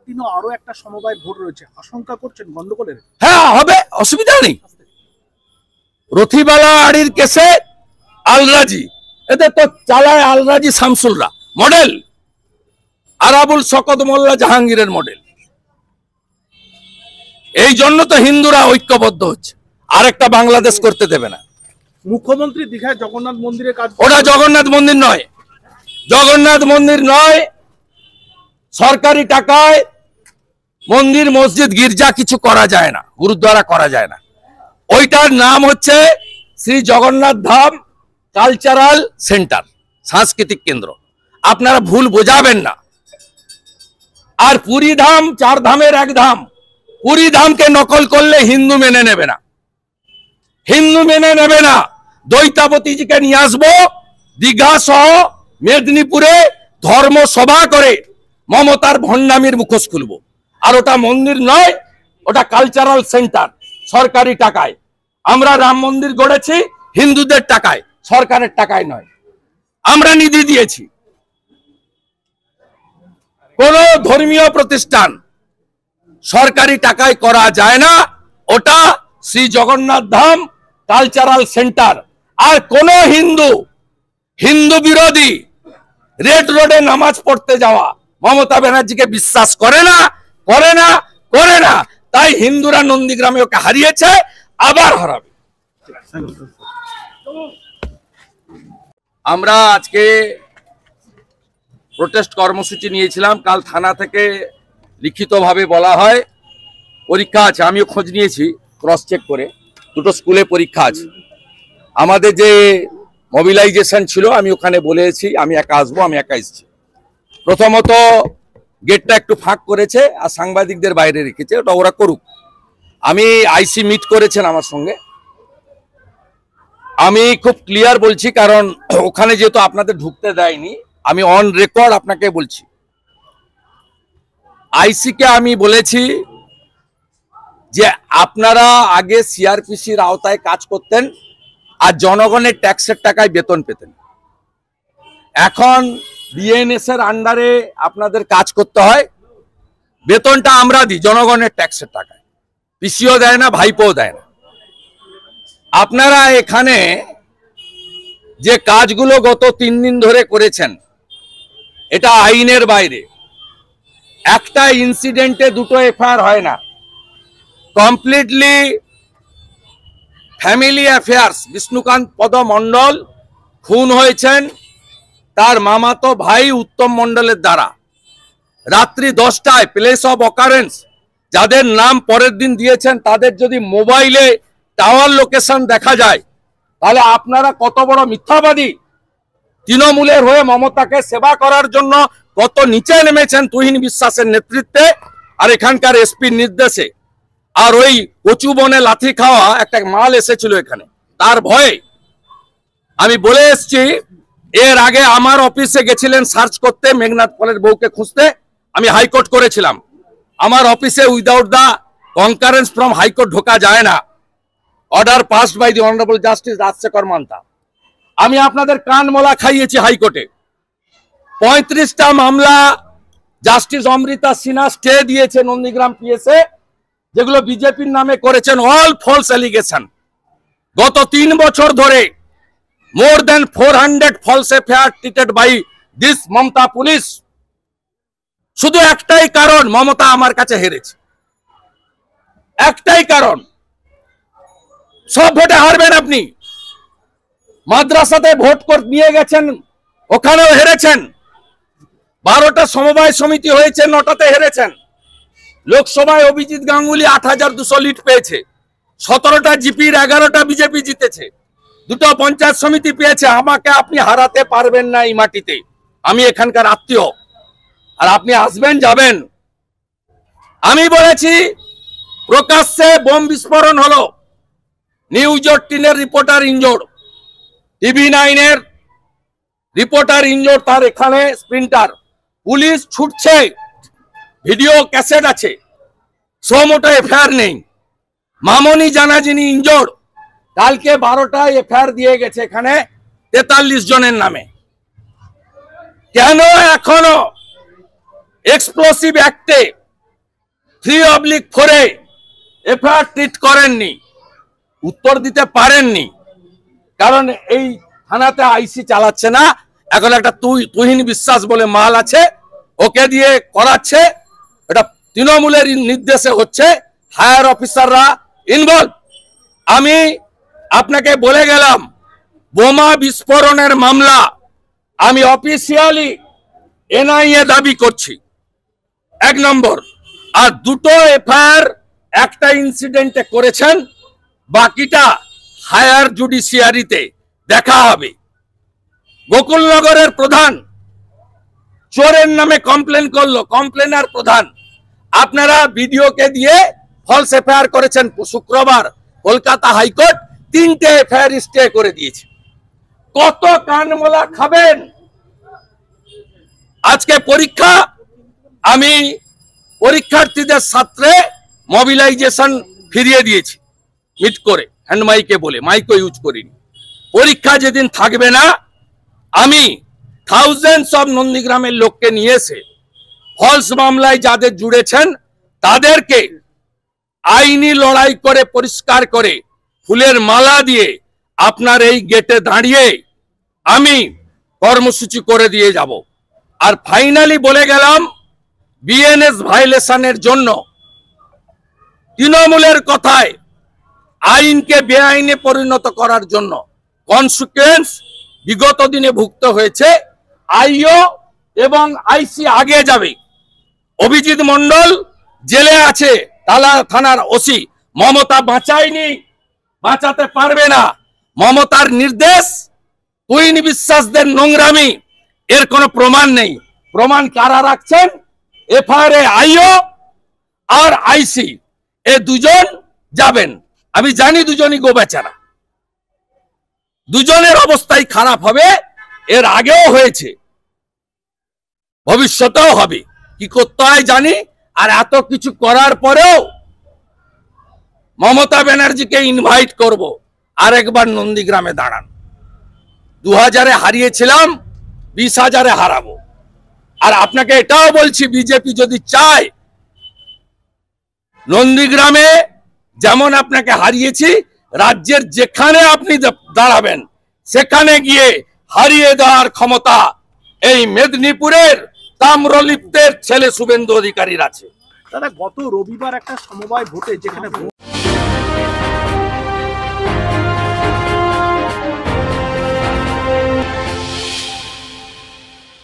দিনও আরো একটা সমবায় ভোট রয়েছে, আশঙ্কা করছেন গন্ডগোলের? হ্যাঁ হবে, অসুবিধা নেই। রথিবালা আড়ির কেসে আলরাজি, এদের তো চালায় আলরাজি শামসুলরা মডেল, আরাবুল শকত মোল্লা জাহাঙ্গীরের মডেল। এই জন্য তো হিন্দুরা ঐক্যবদ্ধ হচ্ছে, আরেকটা বাংলাদেশ করতে দেবে না। মুখ্যমন্ত্রী দীঘায় জগন্নাথ মন্দিরের কাজ, ওটা জগন্নাথ মন্দির নয়, জগন্নাথ মন্দির নয়। সরকারি টাকায় মন্দির মসজিদ গির্জা কিছু করা যায় না, গুরুদ্বারা করা যায় না। ওইটার নাম হচ্ছে শ্রী জগন্নাথ ধাম কালচারাল সেন্টার, সাংস্কৃতিক কেন্দ্র। আপনারা ভুল বোঝাবেন না। আর পুরী ধাম চার ধামের এক ধাম, পুরী ধামকে নকল করলে হিন্দু মেনে নেবে না, হিন্দু মেনে নেবে না। দ্বৈতাবতীজিকে নিয়ে আসবো দীঘা সহ মেদিনীপুরে ধর্মসভা করে মমতার ভণ্ডামির মুখোশ খুলবো। আর ওটা মন্দির নয়, ওটা কালচারাল সেন্টার, সরকারি টাকায়। আমরা রাম মন্দির গড়েছি হিন্দুদের টাকায়, সরকারের টাকায় নয়। আমরা নিধি দিয়েছি। কোন ধর্মীয় প্রতিষ্ঠান সরকারি টাকায় করা যায় না, ওটা শ্রী জগন্নাথ ধাম কালচারাল সেন্টার। আর কোন হিন্দু বিরোধী রেড রোডে নামাজ পড়তে যাওয়া মমতা ব্যানার্জিকে বিশ্বাস করে না, করে না, করে না। তাই হিন্দুরা নন্দীগ্রামে ওকে হারিয়েছে, আবার হারাবে। আমরা আজকে প্রোটেস্ট কর্মসূচি নিয়েছিলাম। কাল থানা থেকে লিখিতভাবে বলা হয় পরীক্ষা আছে। আমিও খোঁজ নিয়েছি, ক্রস চেক করে, দুটো স্কুলে পরীক্ষা আছে। আমাদের যে মোবিলাইজেশন ছিল আমি ওখানে বলেছি আমি একা আসবো, আমি একা এসেছি। প্রথমত গেটটা একটু ফাঁক করেছে আর সাংবাদিকদের বাইরে রেখেছে, ওটা ওরা করুক। আমি আইসি মিট করেছেন আমার সঙ্গে, আমি খুব ক্লিয়ার বলছি, কারণ ওখানে যেহেতু আপনাদের ঢুকতে দেয়নি, আমি অন রেকর্ড আপনাকে বলছি। আইসিকে আমি বলেছি যে আপনারা আগে সিআরপিসির আওতায় কাজ করতেন আর জনগণের ট্যাক্সের টাকায় বেতন পেতেন। এখন বিএনএস এর আন্ডারে আপনাদের কাজ করতে হয়, বেতনটা আমরা দিই জনগণের ট্যাক্সের টাকায়, পিসিও দেয় না, ভাইপোও দেয় না। আপনারা এখানে যে কাজগুলো গত 3 দিন ধরে করেছেন, এটা আইনের বাইরে। একটা ইনসিডেন্টে দুটো এফআইআর হয় না, কমপ্লিটলি ফ্যামিলি অ্যাফেয়ার্স। বিষ্ণুকান্ত পদ মণ্ডল খুন হয়েছেন তার মামাতো ভাই উত্তম মণ্ডলের দ্বারা। রাত্রি 10টায় প্লেস অফ অকারেন্স যাদের নাম পরের দিন দিয়েছেন তাদের যদি মোবাইলে টাওয়ার লোকেশন দেখা যায়, তাহলে আপনারা কত বড় মিথ্যাবাদী। তৃণমূলের হয়ে মমতাকে সেবা করার জন্য কত নিচে নেমেছেন তুহিন বিশ্বাসের নেতৃত্বে আর এখানকার এসপির নির্দেশে। আর ওই কচু বনে লাথি খাওয়া একটা মাল এসেছিল এখানে, তার ভয়ে। আমি বলে এসছি, এর আগে আমার অফিসে গেছিলেন সার্চ করতে, মেঘনাথ পলের বউকে খুঁজতে। আমি হাইকোর্ট করেছিলাম, আমার অফিসে without the concurrence from high court ঢোকা যায় না। Order passed by the honourable justice Rajasekhar Mantha. আমি আপনাদের কানমলা খাইয়েছি হাইকোর্টে। 35টা মামলা জাস্টিস অমৃতা সিনহা স্টে দিয়েছে নন্দীগ্রাম পিএসএ, যেগুলো বিজেপির নামে করেছেন, অল ফলস এলিগেশন। গত 3 বছর ধরে more than 400 false FIR treated by this Mamata police. শুধু একটাই কারণ, মমতা আমার কাছে হেরেছে, একটাই কারণ। সব ভোটে হারবেন আপনি। মাদ্রাসাতে ভোট নিয়ে গেছেন, ওখানেও হেরেছেন। 12টা সমবায় সমিতি হয়েছে, 9টাতে হেরেছেন। লোকসভায় অভিজিৎ গাঙ্গুলি 8200 লিড পেয়েছে, 17টা জিপির 11টা বিজেপি জিতেছে, 2টো পঞ্চায়েত সমিতি পেয়েছে। আমাকে আপনি হারাতে পারবেন না এই মাটিতে। আমি এখানকার আত্মীয়, আর আপনি আসবেন যাবেন। আমি বলেছি প্রকাশ্যে বোম বিস্ফোরণ হলো, নিউজ 18-এর রিপোর্টার ইনজোর্ড, TV9 এর রিপোর্টার ইনজোর্ড, তার এখানে স্প্রিন্টার। পুলিশ ছুটছে, ভিডিও ক্যাসেট আছে, সোমোটো এফআইআর নেই। মামনি জানা যিনি ইনজোর্ড, কালকে 12টা এফআইআর দিয়ে গেছে এখানে 43 জনের নামে। কেন এখনো এক্সপ্লোসিভ অ্যাক্টে 3/4 এফআইআর ট্রিট করেননি, উত্তর দিতে পারেননি, কারণ এই থানাতে আইসি চালাচ্ছে না, এখন একটা তুহিন বিশ্বাস বলে মাল আছে, ওকে দিয়ে করাচ্ছে। এটা তৃণমূলের নির্দেশে হচ্ছে, হায়ার অফিসাররা ইনভলভ। আমি আপনাকে বলে গেলাম, বোমা বিস্ফোরণের মামলা আমি অফিসিয়ালি এনআইএ দাবি করছি, 1 নম্বর। আর 2টো এফআইআর একটা ইনসিডেন্টে করেছেন, বাকিটা হায়ার জুডিশিয়ারিতে দেখা হবে। গোকুলনগরের প্রধান চোরের নামে কমপ্লেন করলো, কমপ্লেনার প্রধান, আপনারা ভিডিওকে দিয়ে ফলস এফআইআর করেছেন। শুক্রবার কলকাতা হাইকোর্ট 3টে এফআইআর স্টে করে দিয়েছে। কত কানমোলা খাবেন? আজকে পরীক্ষা, আমি পরীক্ষার্থীদের সাথে মোবিলাইজেশন ফিরিয়ে দিয়েছি, মিট করে হ্যান্ড মাইকে বলে, মাইকও ইউজ করিনি। পরীক্ষা যেদিন থাকবে না, আমি থাউজেন্ডস অফ নন্দীগ্রামের লোককে নিয়ে এসে ফলস মামলায় যাদের জুড়েছেন তাদেরকে আইনি লড়াই করে পরিষ্কার করে ফুলের মালা দিয়ে আপনার এই গেটে দাঁড়িয়ে আমি কর্মসূচি করে দিয়ে যাব। আর ফাইনালি বলে গেলাম, বিএনএস ভাইলেশনের জন্য তৃণমূলের কথায় আইনকে বেআইনে পরিণত করার জন্য কনসিকুয়েন্স বিগত দিনে ভুগতে হয়েছে। আইও এবং আইসি আগে যাবে। অভিজিৎ মন্ডল জেলে আছে, তালা থানার ওসি। মমতা বাঁচায়নি, বাঁচাতে পারবে না। মমতার নির্দেশ, তুহিন বিশ্বাসদের নোংরামি, এর কোনো প্রমাণ নেই। প্রমাণ কারা রাখছেন? এফআইআর আইও আর আইসি, এ দুজন যাবেন। আমি জানি দুজনই গোবেচারা, দুজনের অবস্থাই খারাপ হবে। এর আগেও হয়েছে, ভবিষ্যতেও হবে। কি করতে হয় জানি। আর এত কিছু করার পরেও মমতা ব্যানার্জিকে ইনভাইট করব, আরেকবার নন্দীগ্রামে দাঁড়ান। 2000-এ হারিয়েছিলাম, 20,000-এ হারাবো। আর আপনাকে এটাও বলছি, বিজেপি যদি চায়, নন্দীগ্রামে যেমন আপনাকে হারিয়েছি, রাজ্যের যেখানে আপনি দাঁড়াবেন সেখানে গিয়ে হারিয়ে দেওয়ার ক্ষমতা এই মেদিনীপুরের তাম্রলিপ্তের ছেলে শুভেন্দু অধিকারীর আছে। দাদা, গত রবিবার একটা সমবায় ভোটে যেখানে